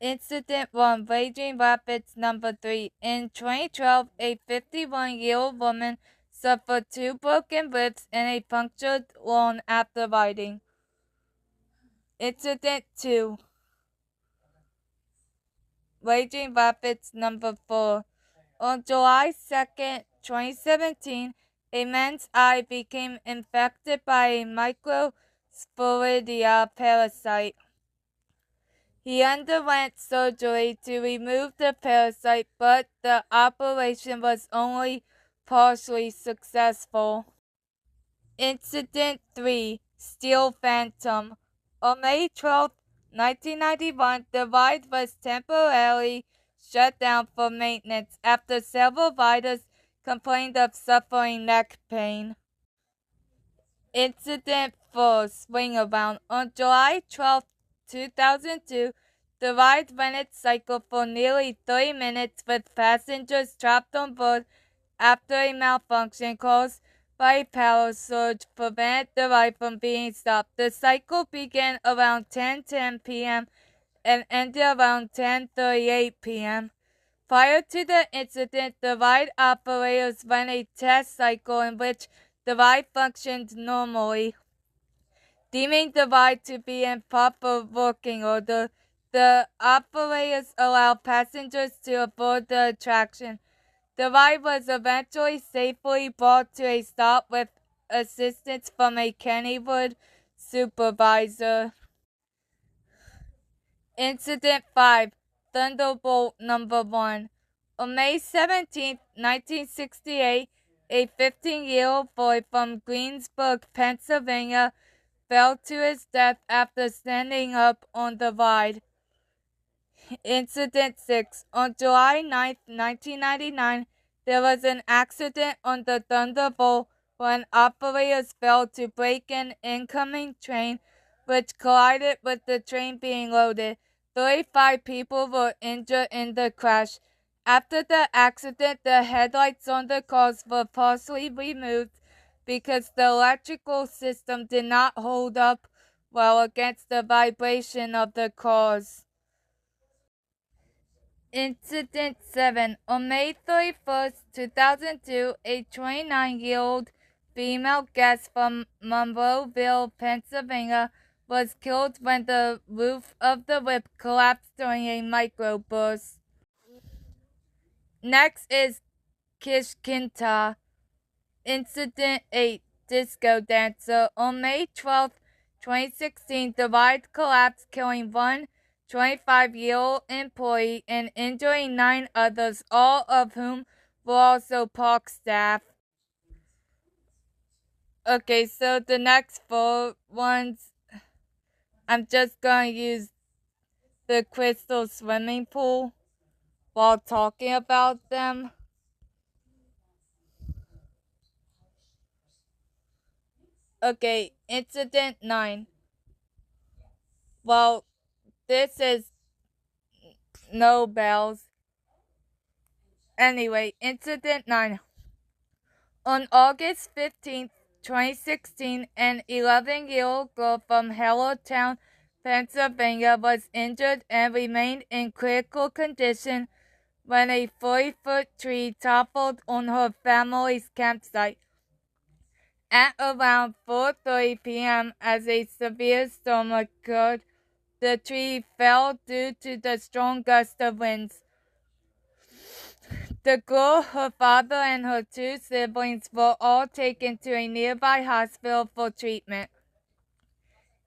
Incident 1, Raging Rapids number 3. In 2012, a 51-year-old woman suffered 2 broken ribs and a punctured lung after riding. Incident 2, Raging Rapids number 4. On July 2nd, 2017, a man's eye became infected by a microsporidia parasite. He underwent surgery to remove the parasite, but the operation was only partially successful. Incident 3, Steel Phantom. On May 12, 1991, the ride was temporarily shut down for maintenance after several riders complained of suffering neck pain. Incident 4, Swing Around. On July 12, 2002, the ride ran its cycle for nearly 30 minutes with passengers trapped on board after a malfunction caused by a power surge prevented the ride from being stopped. The cycle began around 10:10 p.m. and ended around 10:38 p.m. Prior to the incident, the ride operators ran a test cycle in which the ride functioned normally. Deeming the ride to be in proper working order, the operators allowed passengers to aboard the attraction. The ride was eventually safely brought to a stop with assistance from a Kennywood supervisor. Incident 5, Thunderbolt number 1. On May 17, 1968, a 15-year-old boy from Greensburg, Pennsylvania, fell to his death after standing up on the ride. Incident 6. On July 9, 1999, there was an accident on the Thunderbolt when operators failed to brake an incoming train, which collided with the train being loaded. 35 people were injured in the crash. After the accident, the headlights on the cars were partially removed because the electrical system did not hold up well against the vibration of the cars. Incident 7. On May 31st, 2002, a 29-year-old female guest from Monroeville, Pennsylvania, was killed when the roof of the whip collapsed during a microburst. Next is Kishkinta. Incident 8, Disco Dancer. On May 12, 2016, the ride collapsed, killing one 25-year-old employee and injuring 9 others, all of whom were also park staff. Okay, so the next 4 ones, I'm just going to use the crystal swimming pool while talking about them. Okay, Incident 9. Well, this is Knoebels. Anyway, Incident 9. On August 15th, 2016, an 11-year-old girl from Hellotown, Pennsylvania was injured and remained in critical condition when a 40-foot tree toppled on her family's campsite. At around 4:30 p.m., as a severe storm occurred, the tree fell due to the strong gust of winds. The girl, her father, and her 2 siblings were all taken to a nearby hospital for treatment.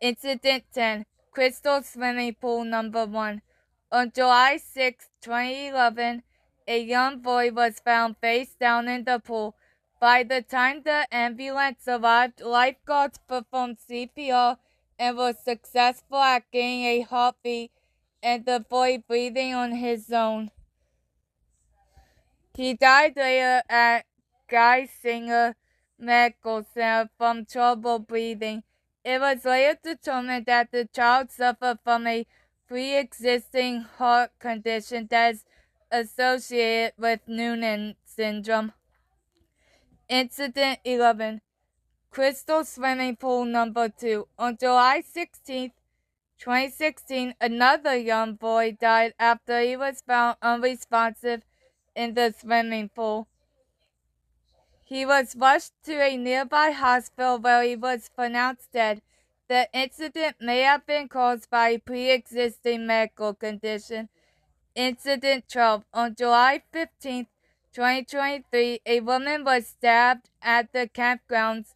Incident 10, Crystal Swimming Pool number 1. On July 6, 2011, a young boy was found face down in the pool. By the time the ambulance arrived, lifeguards performed CPR and were successful at getting a heartbeat and the boy breathing on his own. He died later at Geisinger Medical Center from trouble breathing. It was later determined that the child suffered from a pre-existing heart condition that is associated with Noonan syndrome. Incident 11, Crystal Swimming Pool number 2. On July 16, 2016, another young boy died after he was found unresponsive in the swimming pool. He was rushed to a nearby hospital where he was pronounced dead. The incident may have been caused by a pre-existing medical condition. Incident 12. On July 15, 2023, a woman was stabbed at the campgrounds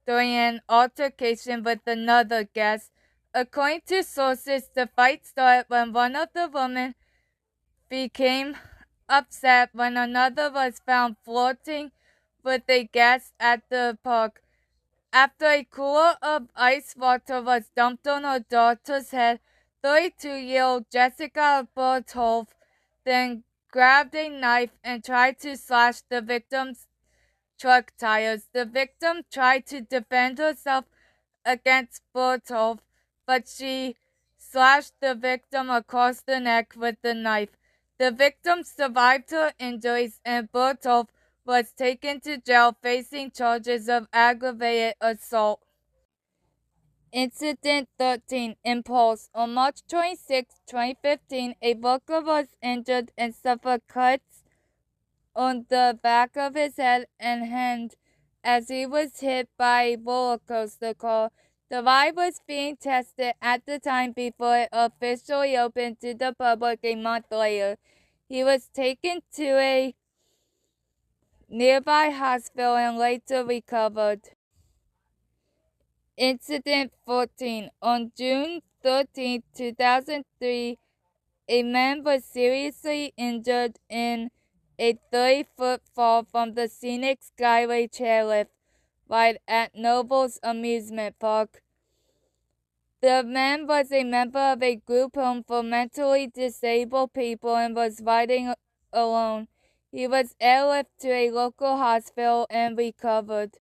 during an altercation with another guest. According to sources, the fight started when one of the women became upset when another was found flirting with a guest at the park. After a cooler of ice water was dumped on her daughter's head, 32-year-old Jessica Bertolf then grabbed a knife and tried to slash the victim's truck tires. The victim tried to defend herself against Bertolf, but she slashed the victim across the neck with the knife. The victim survived her injuries, and Bertolf was taken to jail facing charges of aggravated assault. Incident 13. Impulse. On March 26, 2015, a worker was injured and suffered cuts on the back of his head and hand as he was hit by a roller coaster car. The ride was being tested at the time before it officially opened to the public a month later. He was taken to a nearby hospital and later recovered. Incident 14. On June 13, 2003, a man was seriously injured in a 30-foot fall from the Scenic Skyway chairlift ride at Knoebels Amusement Park. The man was a member of a group home for mentally disabled people and was riding alone. He was airlifted to a local hospital and recovered.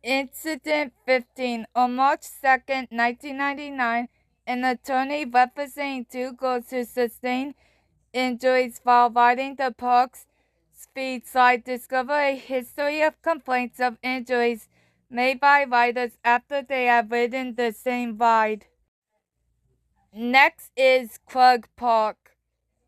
Incident 15. On March 2, 1999, an attorney representing two girls who sustained injuries while riding the park's speed slide discovered a history of complaints of injuries made by riders after they had ridden the same ride. Next is Krug Park.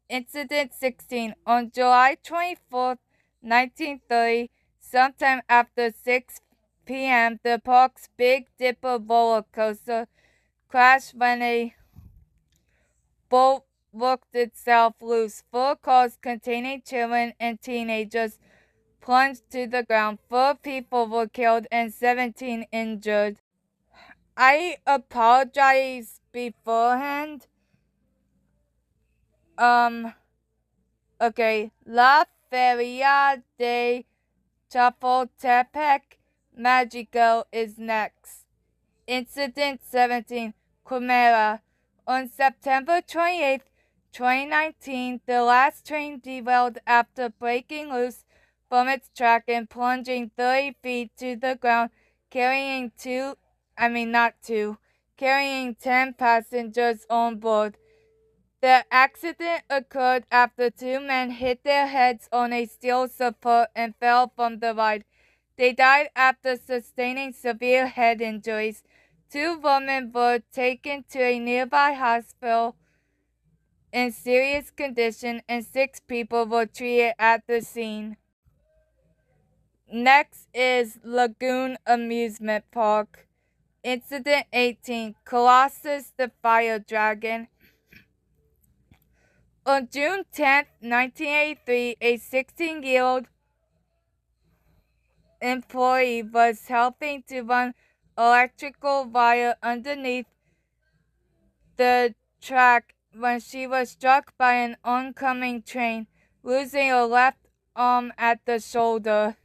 Incident 16. On July 24, 1930, sometime after 6 p.m., the park's Big Dipper roller coaster crashed when a bolt worked itself loose. 4 cars containing children and teenagers plunged to the ground. 4 people were killed and 17 injured. I apologize beforehand. Okay. La Feria de Chapultepec Magico is next. Incident 17. Quimera. On September 28, 2019, the last train derailed after breaking loose from its track and plunging 30 feet to the ground, carrying 10 passengers on board. The accident occurred after 2 men hit their heads on a steel support and fell from the ride. They died after sustaining severe head injuries. 2 women were taken to a nearby hospital in serious condition, and 6 people were treated at the scene. Next is Lagoon Amusement Park. Incident 18. Colossus the Fire Dragon. On June 10, 1983, a 16-year-old employee was helping to run electrical wire underneath the track when she was struck by an oncoming train, losing her left arm at the shoulder.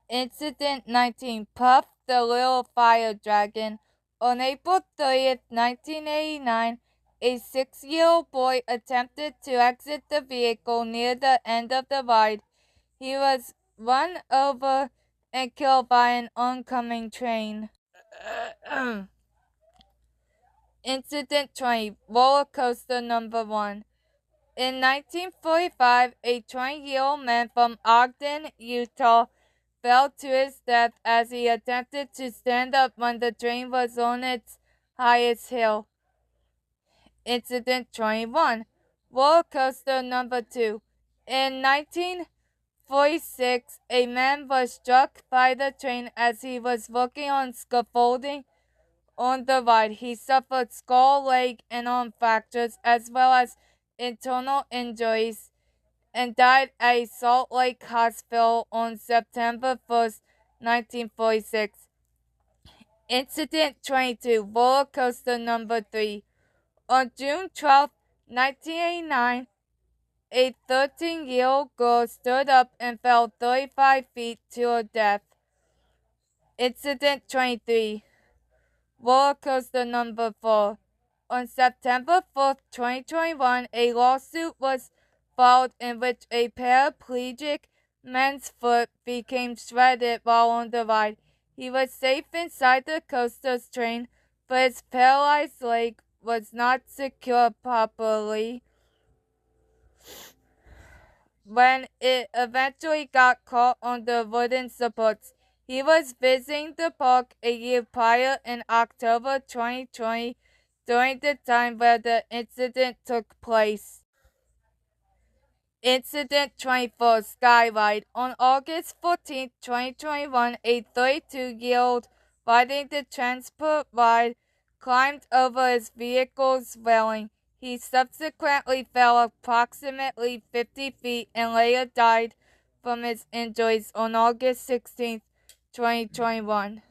Incident 19. Puff the Little Fire Dragon. On April 30th, 1989, a 6-year-old boy attempted to exit the vehicle near the end of the ride. He was run over and killed by an oncoming train. Incident 20. Roller coaster number 1. In 1945, a 20-year-old man from Ogden, Utah, fell to his death as he attempted to stand up when the train was on its highest hill. Incident 21. Roller coaster number 2. In 1946, a man was struck by the train as he was working on scaffolding on the ride. He suffered skull, leg, and arm fractures as well as internal injuries and died at Salt Lake Hospital on September 1st, 1946. Incident 22. Roller coaster number 3. On June 12, 1989, a 13-year-old girl stood up and fell 35 feet to her death. Incident 23. Roller coaster number 4. On September 4th, 2021, a lawsuit was filed in which a paraplegic man's foot became shredded while on the ride. He was safe inside the coaster's train, but his paralyzed leg was not secured properly when it eventually got caught on the wooden supports. He was visiting the park a year prior in October 2020 during the time where the incident took place. Incident 24. Skyway. On August 14, 2021, a 32-year-old riding the transport ride climbed over his vehicle's railing. He subsequently fell approximately 50 feet and later died from his injuries on August 16, 2021.